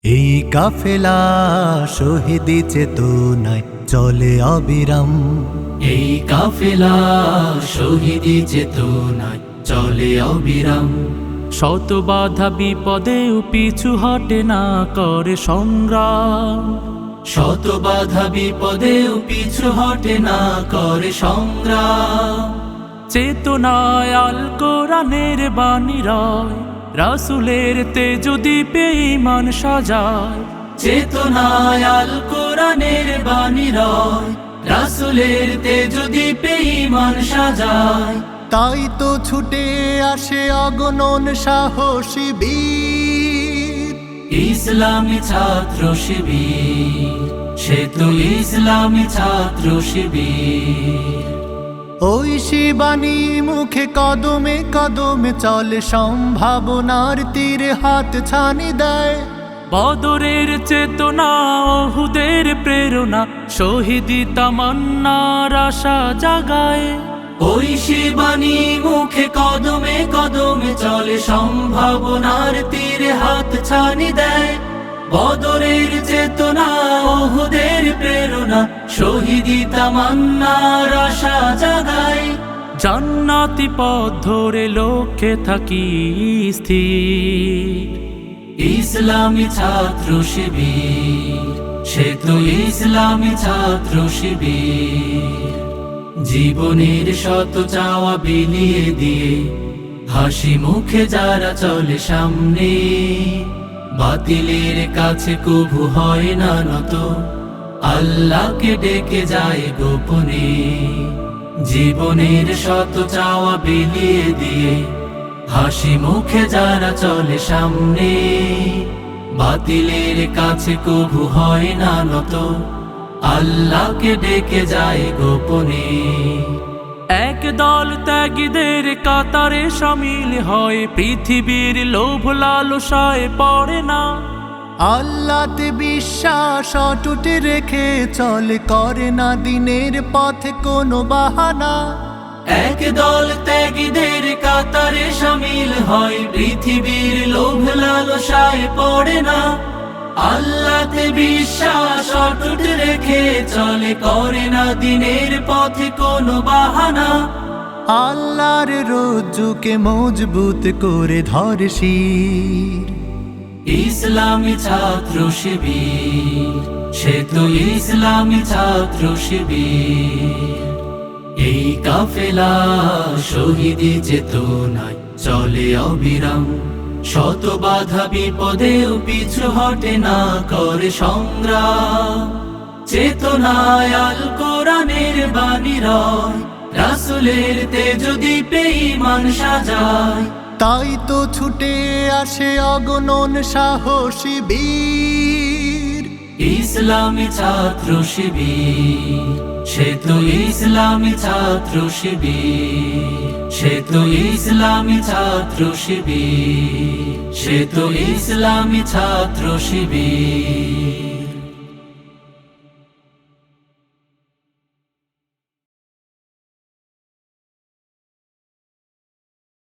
এই কাফেলা শহীদি চেতনায় চলে অবিরাম। এই কাফেলা শহীদি চেতনায় চলে অবিরাম। শত বাধা বিপদেও পিছু হটে না করে সংগ্রাম। শত বাধা বিপদেও পিছু হটে না করে সংগ্রাম। চেতনায় আল কোরআনের বাণী রয়, রাসূলের তেজ দীপে ঈমান সাজায়। চেতনায় আল কোরআনের বাণী রয়, রাসূলের তেজ দীপে ঈমান সাজায়। তাই তো ছুটে আসে অগণন সাহসী বীর, ইসলামী ছাত্র শিবির। সে তো ইসলামী ছাত্র শিবির। ওই শিবানী মুখে কদমে কদমে চলে, সম্ভাবনার তীরে হাত ছানি দেয়। বদরের চেতনা, ওহুদের প্রেরণা, শহীদি তামান্নার আশা জাগায়। ওই শিবানী মুখে কদমে কদমে চলে, সম্ভাবনার তীরে হাত ছানি দেয়। বদরের চেতনা, ওহুদের প্রেরণা, শহীদি তামান্নার আশা জাগায়। জান্নাতি পথ ধরে লক্ষ্যে থাকি স্থির, ইসলামী ছাত্র শিবির। সে তো ইসলামী ছাত্র শিবির। জীবনের শত চাওয়া বিলিয়ে দিয়ে হাসি মুখে যারা চলে সামনে, বাতিলের কাছে কভু হয় না নত, আল্লাহকে ডেকে যায় গোপনে। জীবনের শত চাওয়া বিলিয়ে দিয়ে হাসি মুখে যারা চলে সামনে, বাতিলের কাছে কভু হয় না নত, আল্লাহকে ডেকে যায় গোপনে। এক দল ত্যাগীদের কাতারে শামিল হয়, পৃথিবীর লোভ লালসায় পড়ে না। আল্লাহতে বিশ্বাস অটুট রেখে চলে, করে না দিনের পথে কোনো বাহানা। এক দল ত্যাগীদের কাতারে শামিল হয়, পৃথিবীর লোভ লালসায় পড়ে না। আল্লাহতে বিশ্বাস অটুট রেখে চলে, করে না দিনের পথে কোনো বাহানা। আল্লাহর রজ্জুকে মজবুত করে ধরে শির, ইসলামী ছাত্র শিবির। সে তো ইসলামী ছাত্র শিবির। এই কাফেলা শহীদি চেতনায় চলে অবিরাম। শত বাধা বিপদেও পিছু হটে না করে সংগ্রাম। চেতনায় আল কোরআনের বাণী রয়, রাসূলের তেজ দীপে ঈমান সাজায়। তাই তো ছুটে আসে অগণন সাহসী বীর, ইসলামী ছাত্র শিবির। সে তো ইসলামী ছাত্র শিবির। সে তো ইসলামী ছাত্র শিবির। সে তো ইসলামী ছাত্র শিবির।